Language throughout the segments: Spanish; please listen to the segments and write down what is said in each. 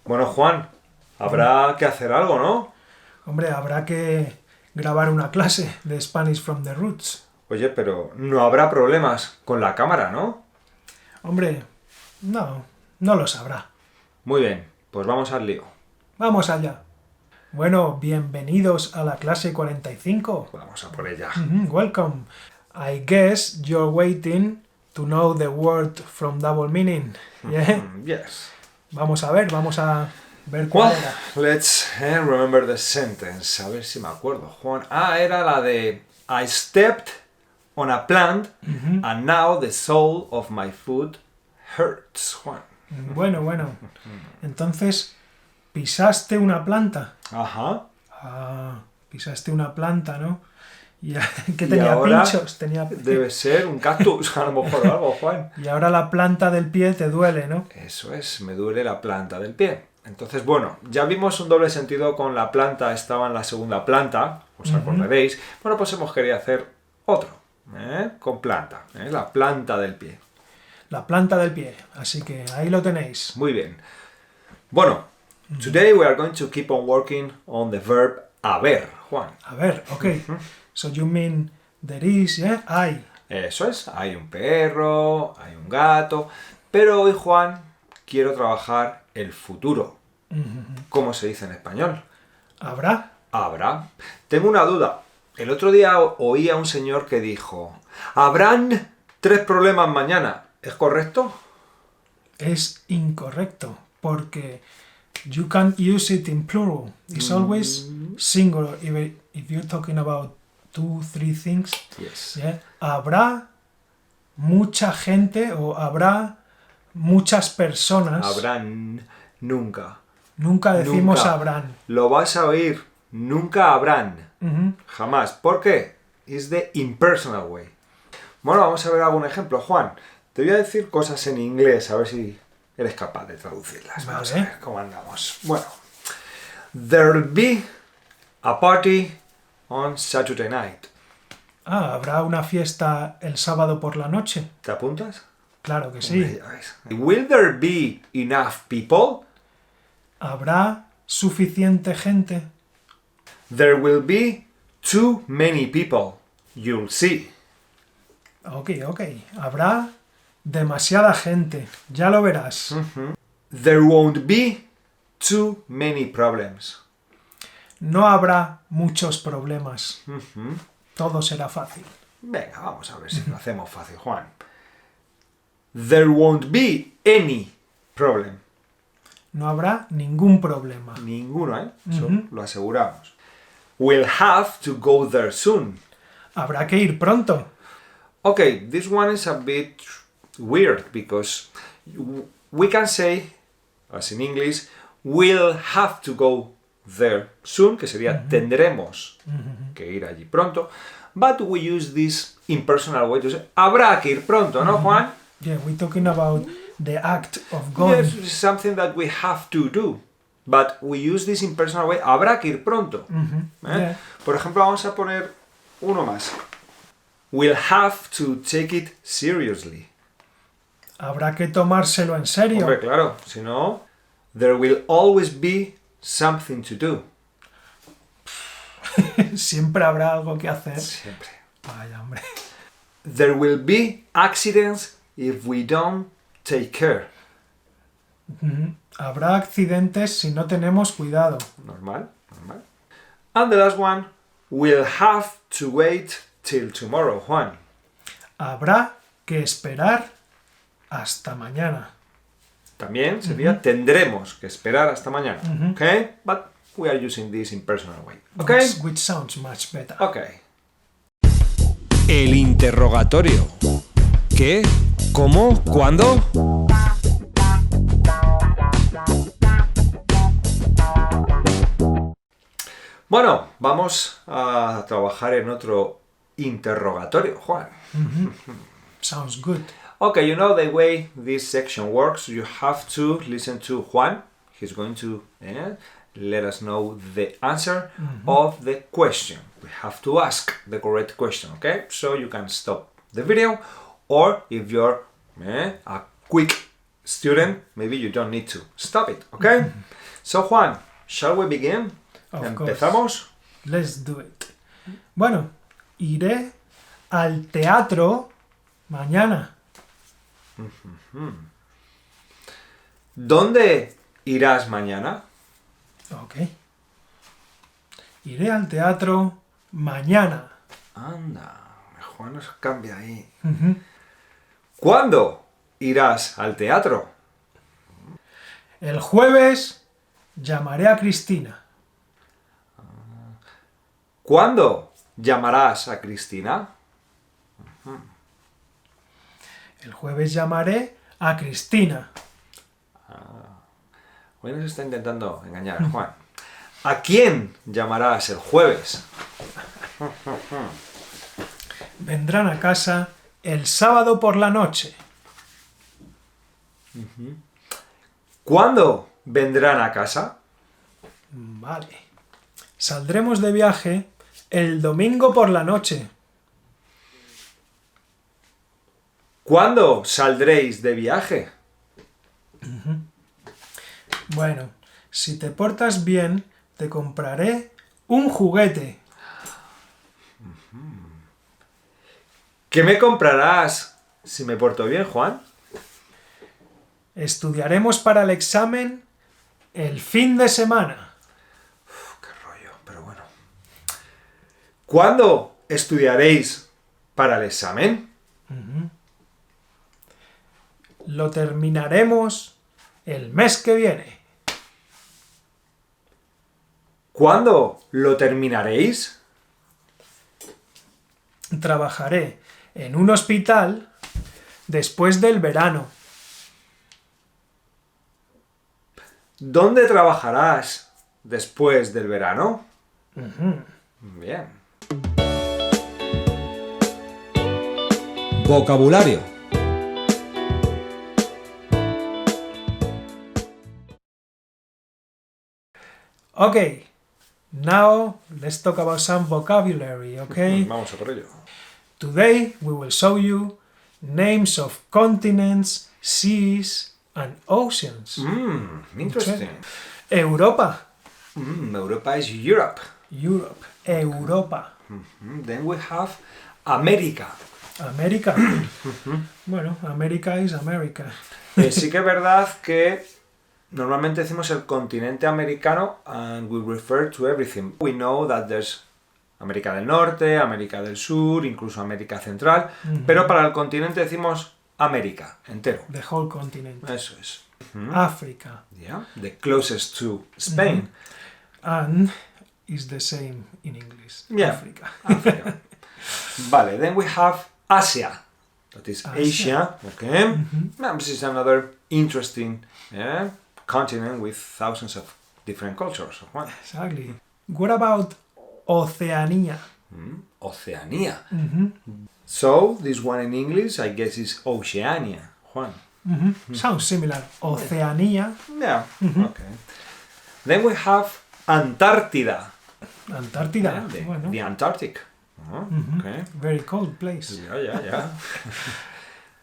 Bueno, Juan, habrá que hacer algo, ¿no? Hombre, habrá que grabar una clase de Spanish from the Roots. Oye, pero no habrá problemas con la cámara, ¿no? Hombre, no lo sabrá. Muy bien, pues vamos al lío. Vamos allá. Bueno, bienvenidos a la clase 45. Vamos a por ella. Welcome. I guess you're waiting to know the word from double meaning. Yeah? Yes. Vamos a ver cuál Well, era. let's remember the sentence. A ver si me acuerdo, Juan. Era la de I stepped on a plant and now the sole of my foot hurts, Juan. Bueno. Entonces, pisaste una planta. Ajá. Pisaste una planta, ¿no? Que Y tenía ahora pinchos. Debe ser un cactus, a lo mejor algo, Juan. Y ahora la planta del pie te duele, ¿no? Eso es, me duele la planta del pie. Entonces, bueno, ya vimos un doble sentido con la planta, estaba en la segunda planta, os acordaréis. Bueno, pues hemos querido hacer otro, con planta, la planta del pie. La planta del pie, así que ahí lo tenéis. Muy bien. Bueno, today we are going to keep on working on the verb haber, Juan. A ver, okay. So you mean there is, yeah? Hay. Eso es, hay un perro, hay un gato, pero hoy, Juan, quiero trabajar el futuro. ¿Cómo se dice en español? ¿Habrá? Habrá. Tengo una duda. El otro día oí a un señor que dijo, habrán 3 problemas mañana. ¿Es correcto? Es incorrecto, porque you can't use it in plural. It's always singular. If you're talking about 2, 3 things, Yes. yeah? Habrá mucha gente o habrá muchas personas. Habrán nunca. Nunca decimos Nunca. habrán. Lo vas a oír. Nunca habrán. Jamás. ¿Por qué? It's the impersonal way. Bueno, vamos a ver algún ejemplo, Juan. Te voy a decir cosas en inglés, a ver si eres capaz de traducirlas. Vamos a Vale. ver cómo andamos. Bueno. There'll be a party on Saturday night. ¿Habrá una fiesta el sábado por la noche? ¿Te apuntas? Claro que sí. Ya ves. Will there be enough people? ¿Habrá suficiente gente? There will be too many people. You'll see. Ok. Habrá demasiada gente. Ya lo verás. There won't be too many problems. No habrá muchos problemas. Todo será fácil. Venga, vamos a ver si lo hacemos fácil, Juan. There won't be any problem. No habrá ningún problema. Ninguno, ¿eh? Eso lo aseguramos. We'll have to go there soon. Habrá que ir pronto. Okay, this one is a bit weird because we can say, as in English, we'll have to go there soon, que sería tendremos que ir allí pronto, but we use this impersonal way to say, habrá que ir pronto, ¿no, Juan? Yeah, we're talking about the act of going. Yes, it's something that we have to do, but we use this impersonal way, habrá que ir pronto. Yeah. Por ejemplo, vamos a poner uno más. We'll have to take it seriously. Habrá que tomárselo en serio. Hombre, claro, si no, there will always be something to do. Siempre habrá algo que hacer. Siempre. Vaya, hombre. There will be accidents if we don't take care. Habrá accidentes si no tenemos cuidado. Normal. And the last one, we'll have to wait till tomorrow, Juan. Habrá que esperar hasta mañana. También sería tendremos que esperar hasta mañana. Okay? But we are using this impersonal way. Okay? Which sounds much better. Okay. El interrogatorio. ¿Qué? ¿Cómo? ¿Cuándo? Bueno, vamos a trabajar en otro interrogatorio, Juan. Sounds good. Okay, you know the way this section works. You have to listen to Juan. He's going to let us know the answer of the question. We have to ask the correct question, okay? So you can stop the video, or if you're a quick student, maybe you don't need to stop it, okay? So, Juan, shall we begin? Of ¿Empezamos? course. Let's do it. Bueno, iré al teatro mañana. ¿Dónde irás mañana? Ok. Iré al teatro mañana. Anda, Juan nos cambia ahí. Ujú. ¿Cuándo irás al teatro? El jueves llamaré a Cristina. ¿Cuándo llamarás a Cristina? El jueves llamaré a Cristina. Hoy nos está intentando engañar, Juan. ¿A quién llamarás el jueves? Vendrán a casa el sábado por la noche. ¿Cuándo vendrán a casa? Vale. Saldremos de viaje el domingo por la noche. ¿Cuándo saldréis de viaje? Bueno, si te portas bien, te compraré un juguete. ¿Qué me comprarás si me porto bien, Juan? Estudiaremos para el examen el fin de semana. Qué rollo, pero bueno. ¿Cuándo estudiaréis para el examen? Lo terminaremos el mes que viene. ¿Cuándo lo terminaréis? Trabajaré en un hospital después del verano. ¿Dónde trabajarás después del verano? Bien. Vocabulario. Okay, now let's talk about some vocabulary, okay? Vamos a por ello. Today we will show you names of continents, seas and oceans. Interesting. Europa. Europa is Europe. Europe. Europa. Then we have America. América. Bueno, América is America. Sí que es verdad que normalmente decimos el continente americano and we refer to everything. We know that there's América del Norte, América del Sur, incluso América Central, pero para el continente decimos América, entero. The whole continent. Eso es. Africa. Yeah, the closest to Spain. And is the same in English. Yeah. Africa. Africa. Vale, then we have Asia. That is Asia. Okay. This is another interesting continent with thousands of different cultures. Exactly. What about Oceania? Oceania. So, this one in English, I guess, is Oceania. Juan. Sounds similar. Oceania. Yeah. Okay. Then we have Antártida. Antártida. Yeah, Bueno. the Antarctic. Okay. Very cold place. Yeah.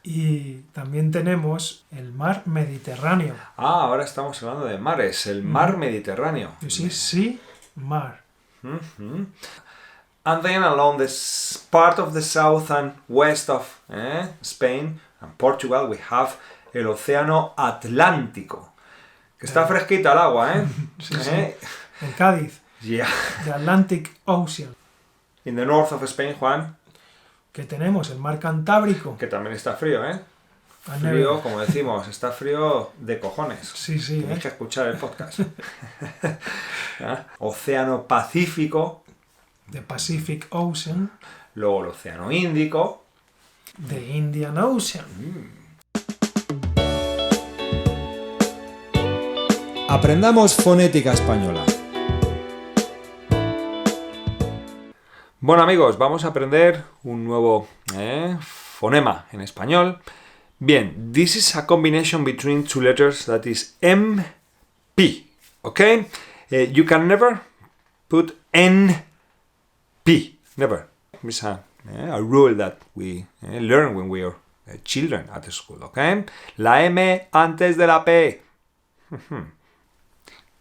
Y también tenemos el mar Mediterráneo. Ahora estamos hablando de mares. El mar Mediterráneo. You see, sea, mar. And then along this part of the south and west of Spain and Portugal we have el Océano Atlántico. Que está fresquita el agua, ¿eh? Sí. En Cádiz. Yeah. The Atlantic Ocean. In the north of Spain, Juan, Que tenemos el mar Cantábrico. que también está frío, ¿eh? I Frío, never- como decimos, está frío de cojones. Sí, Tienes que escuchar el podcast. Océano Pacífico, The Pacific Ocean. luego el Océano Índico. The Indian Ocean. Aprendamos fonética española. Bueno amigos, vamos a aprender un nuevo fonema en español. Bien, this is a combination between two letters that is MP, okay? You can never put NP, never. It's a rule that we learn when we are children at school, okay? La M antes de la P.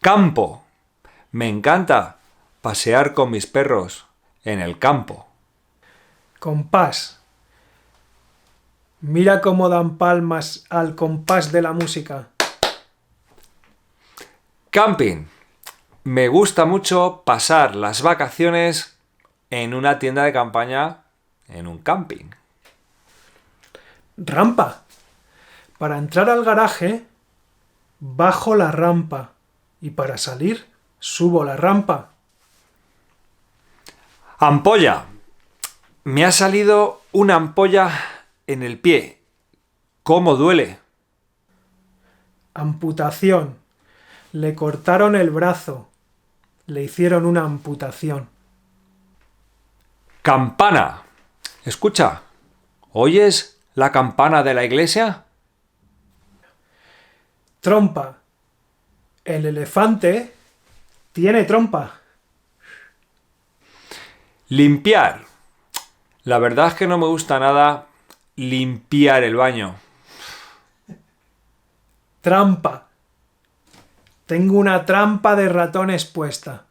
Campo. Me encanta pasear con mis perros en el campo. Compás. Mira cómo dan palmas al compás de la música. Camping. Me gusta mucho pasar las vacaciones en una tienda de campaña en un camping. Rampa. Para entrar al garaje, bajo la rampa y para salir, subo la rampa. Ampolla. Me ha salido una ampolla en el pie. ¿Cómo duele? Amputación. Le cortaron el brazo. Le hicieron una amputación. Campana. Escucha, ¿oyes la campana de la iglesia? Trompa. El elefante tiene trompa. Limpiar. La verdad es que no me gusta nada limpiar el baño. Trampa. Tengo una trampa de ratones puesta.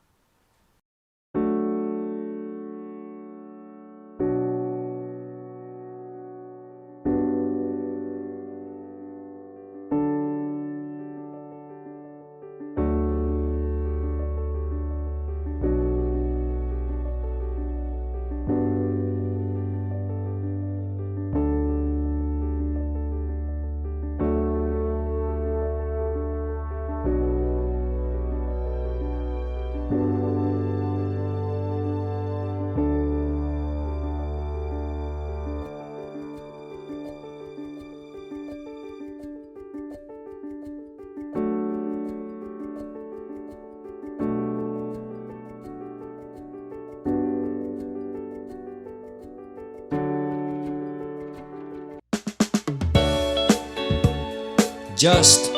Just,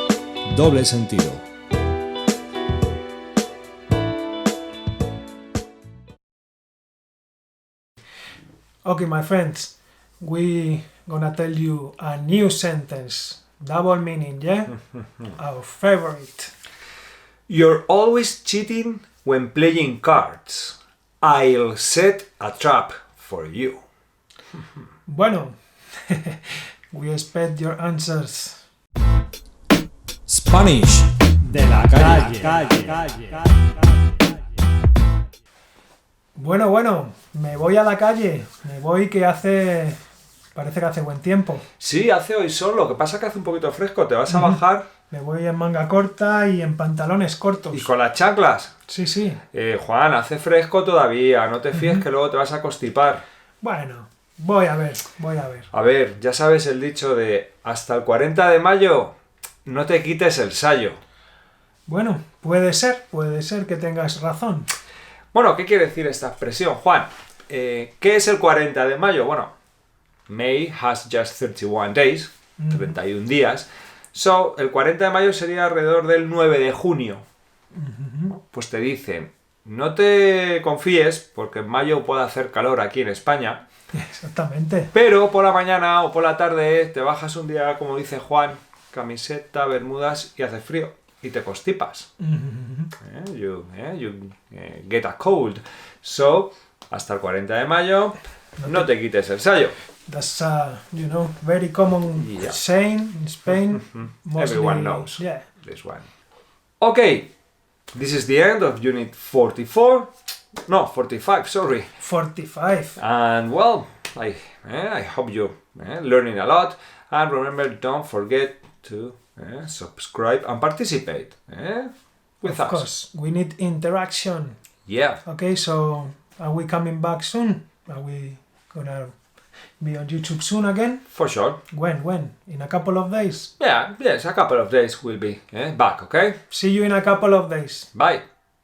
doble sentido. Okay, my friends, we gonna tell you a new sentence. Double meaning, yeah? Our favorite. You're always cheating when playing cards. I'll set a trap for you. Bueno, we expect your answers. Spanish de la calle. Bueno, me voy a la calle. Me voy que parece que hace buen tiempo. Sí, hace hoy sol, lo que pasa es que hace un poquito fresco, te vas a bajar. Me voy en manga corta y en pantalones cortos. ¿Y con las chanclas? Sí. Juan, hace fresco todavía, no te fíes que luego te vas a constipar. Bueno, voy a ver. A ver, ya sabes el dicho de hasta el 40 de mayo no te quites el sayo. Bueno, puede ser que tengas razón. Bueno, ¿qué quiere decir esta expresión, Juan? ¿Qué es el 40 de mayo? Bueno, May has just 31 days, 31 días. So, el 40 de mayo sería alrededor del 9 de junio. Pues te dicen, no te confíes, porque en mayo puede hacer calor aquí en España. Exactamente. Pero por la mañana o por la tarde te bajas un día, como dice Juan, camiseta, bermudas y hace frío. Y te constipas. You get a cold. So, hasta el 40 de mayo, no te quites el sayo. That's very common saying in Spain. Mostly, Everyone knows this one. Okay, this is the end of Unit 44. No, 45, sorry. 45. And well, I hope you're learning a lot. And remember, don't forget to subscribe and participate with us. Of course, we need interaction. Yeah. Okay, so are we coming back soon? Are we gonna be on YouTube soon again? For sure. When? In a couple of days? Yes, a couple of days we'll be back, okay? See you in a couple of days. Bye.